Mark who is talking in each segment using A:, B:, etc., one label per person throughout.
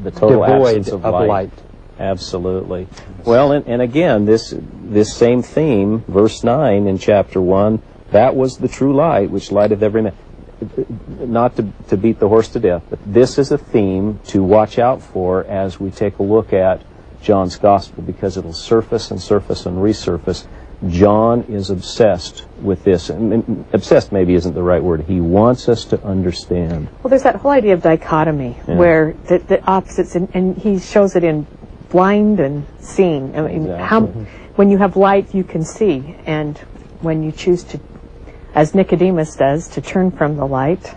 A: the total
B: devoid
A: absence of
B: light.
A: light. Absolutely. Well, and again, this same theme, verse 9 in chapter 1, that was the true light, which lighteth every man. Not to beat the horse to death, but this is a theme to watch out for as we take a look at John's Gospel, because it'll surface and surface and resurface. John is obsessed with this. And obsessed maybe isn't the right word. He wants us to understand.
C: Well, there's that whole idea of dichotomy, where the opposites, and he shows it in blind and seeing. I mean,
A: Exactly.
C: when you have light, you can see, and when you choose to, as Nicodemus does, to turn from the light,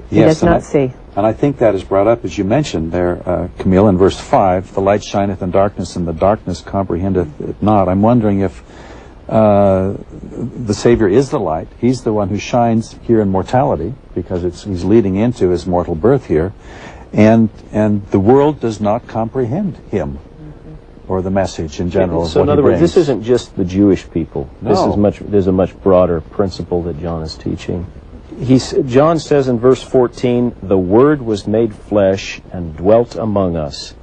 C: he does not see.
D: And I think that is brought up, as you mentioned there, Camille, in verse 5, the light shineth in darkness, and the darkness comprehendeth it not. I'm wondering if the Savior is the light. He's the one who shines here in mortality, because he's leading into his mortal birth here, and the world does not comprehend him, or the message in general.
A: So in other words, this isn't just the Jewish people.
D: No.
A: There's a much broader principle that John is teaching. John says in verse 14, the Word was made flesh and dwelt among us.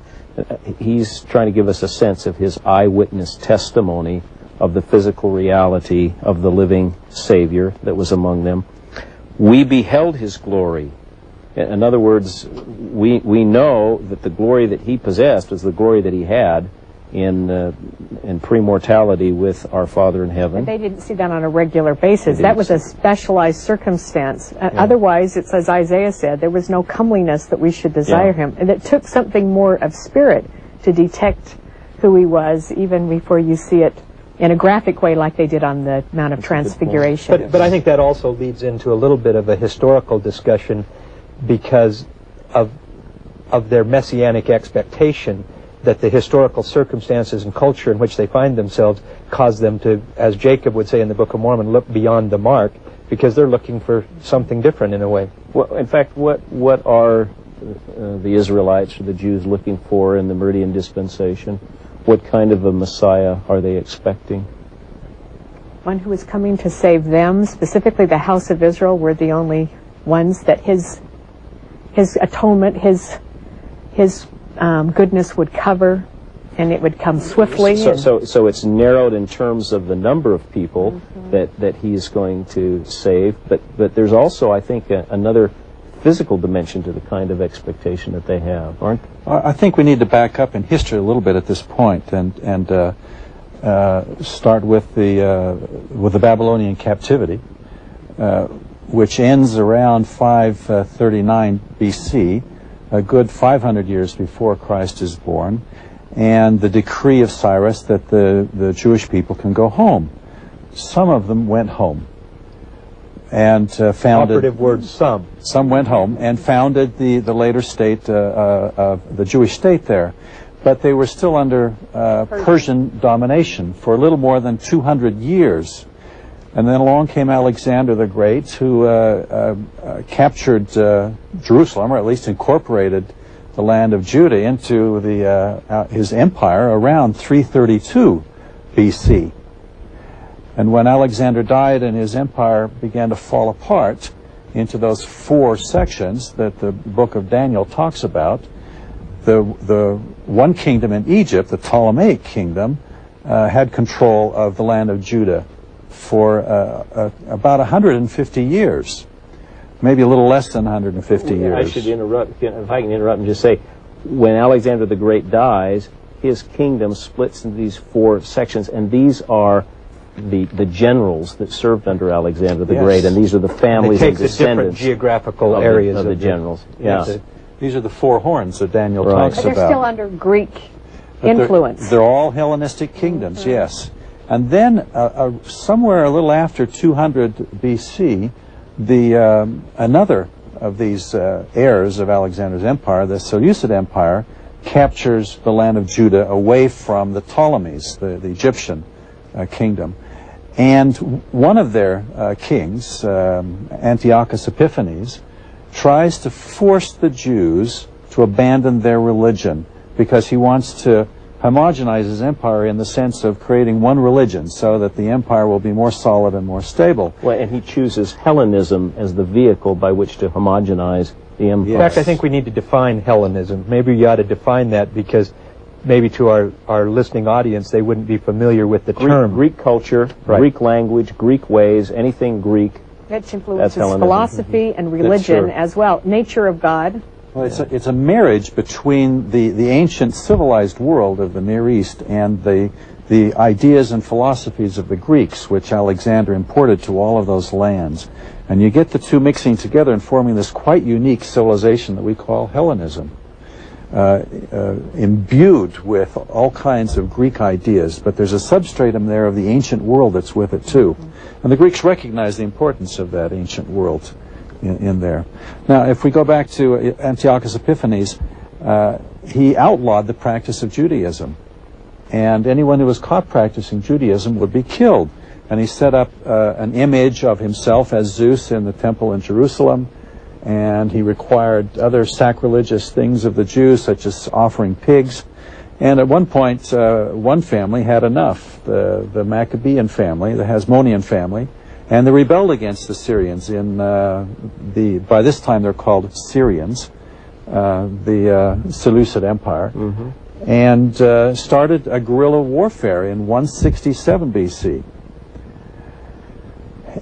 A: He's trying to give us a sense of his eyewitness testimony of the physical reality of the living Savior that was among them. We beheld his glory. In other words, we know that the glory that he possessed was the glory that he had in pre-mortality with our Father in heaven.
C: But they didn't see that on a regular basis. That was a specialized circumstance. Otherwise, it's as Isaiah said, there was no comeliness that we should desire him. And it took something more of spirit to detect who he was, even before you see it in a graphic way like they did on the Mount of Transfiguration.
B: But I think that also leads into a little bit of a historical discussion, because of their messianic expectation, that the historical circumstances and culture in which they find themselves cause them to, as Jacob would say in the Book of Mormon, look beyond the mark, because they're looking for something different in a way.
A: Well, in fact, what are the Israelites or the Jews looking for in the Meridian dispensation? What kind of a Messiah are they expecting?
C: One who is coming to save them, specifically the house of Israel, were the only ones that his atonement, his goodness would cover, and it would come swiftly.
A: So it's narrowed in terms of the number of people that he is going to save, but there's also, I think, another physical dimension to the kind of expectation that they have, aren't there?
D: I think we need to back up in history a little bit at this point and start with the Babylonian captivity, which ends around 539 BC. A good 500 years before Christ is born, and the decree of Cyrus that the Jewish people can go home. Some of them went home and founded...
B: Operative word, some.
D: Some went home and founded the later state, of the Jewish state there. But they were still under Persian domination for a little more than 200 years. And then along came Alexander the Great, who captured Jerusalem, or at least incorporated the land of Judah into his empire around 332 BC. And when Alexander died and his empire began to fall apart into those 4 sections that the book of Daniel talks about, the one kingdom in Egypt, the Ptolemaic kingdom, had control of the land of Judah for about 150 years, maybe a little less than 150 years.
A: I should interrupt, if I can interrupt and just say, when Alexander the Great dies, his kingdom splits into these 4 sections, and these are the generals that served under Alexander the Great, and these are the families and descendants.
B: They take the different geographical areas
A: of the generals.
D: These are the 4 horns that Daniel talks
C: but
D: about.
C: they're still under Greek influence.
D: They're all Hellenistic kingdoms, yes. And then somewhere a little after 200 BC, another of these heirs of Alexander's empire, the Seleucid Empire, captures the land of Judah away from the Ptolemies, the Egyptian kingdom. And one of their kings, Antiochus Epiphanes, tries to force the Jews to abandon their religion, because he wants to homogenize his empire in the sense of creating one religion so that the empire will be more solid and more stable.
A: Well, and he chooses Hellenism as the vehicle by which to homogenize the empire.
B: In fact, I think we need to define Hellenism. Maybe you ought to define that, because maybe to our listening audience, they wouldn't be familiar with the term.
A: Greek culture,
B: Right.
A: Greek language, Greek ways, anything Greek.
C: Which influences
A: Hellenism.
C: philosophy and religion
A: true.
C: as well. Nature of God.
D: Well, it's a marriage between the ancient civilized world of the Near East and the ideas and philosophies of the Greeks, which Alexander imported to all of those lands. And you get the two mixing together and forming this quite unique civilization that we call Hellenism, imbued with all kinds of Greek ideas, but there's a substratum there of the ancient world that's with it too. And the Greeks recognize the importance of that ancient world in there. Now, if we go back to Antiochus Epiphanes, he outlawed the practice of Judaism. And anyone who was caught practicing Judaism would be killed. And he set up an image of himself as Zeus in the temple in Jerusalem. And he required other sacrilegious things of the Jews, such as offering pigs. And at one point, one family had enough, the Maccabean family, the Hasmonean family, and they rebelled against the Syrians in by this time they're called Syrians, the Seleucid Empire, and started a guerrilla warfare in 167 BC.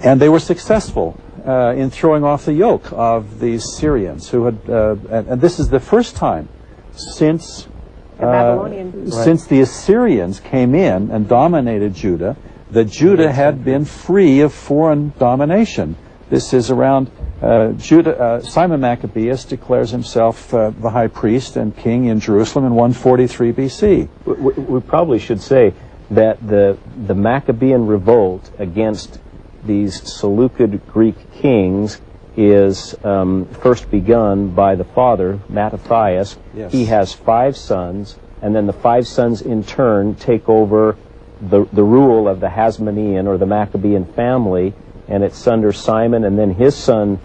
D: And they were successful in throwing off the yoke of these Syrians, who had, and this is the first time since since the Assyrians came in and dominated Judah, that Judah had been free of foreign domination. This is around Simon Maccabeus declares himself the high priest and king in Jerusalem in 143 BC.
A: We probably should say that the Maccabean revolt against these Seleucid Greek kings is first begun by the father, Mattathias.
D: Yes.
A: He has 5 sons, and then the 5 sons in turn take over the rule of the Hasmonean or the Maccabean family, and it's under Simon and then his son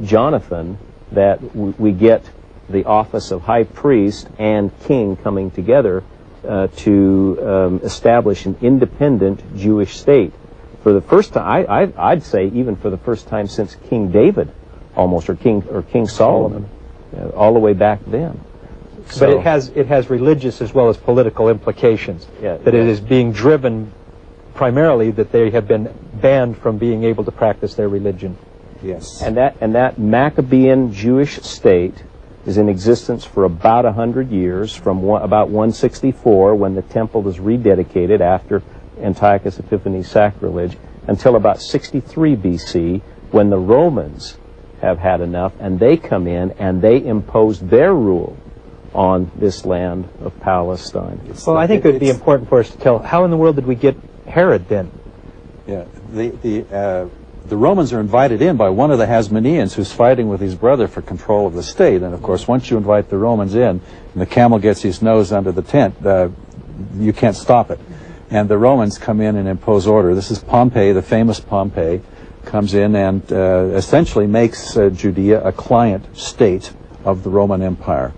A: Jonathan that we get the office of high priest and king coming together to establish an independent Jewish state. For the first time, I'd say even for the first time since King David, almost, or King Solomon, all the way back then.
B: But it has religious as well as political implications.
A: Yeah,
B: that it is being driven primarily that they have been banned from being able to practice their religion.
D: Yes.
A: And that Maccabean Jewish state is in existence for about 100 years, from about 164, when the temple is rededicated after Antiochus Epiphanes' sacrilege, until about 63 BC, when the Romans have had enough, and they come in and they impose their rule on this land of Palestine.
B: Well, I think it would be important for us to tell, how in the world did we get Herod then?
D: Yeah, the Romans are invited in by one of the Hasmoneans who's fighting with his brother for control of the state. And of course, once you invite the Romans in, and the camel gets his nose under the tent, you can't stop it. And the Romans come in and impose order. This is Pompey, the famous Pompey, comes in and essentially makes Judea a client state of the Roman Empire.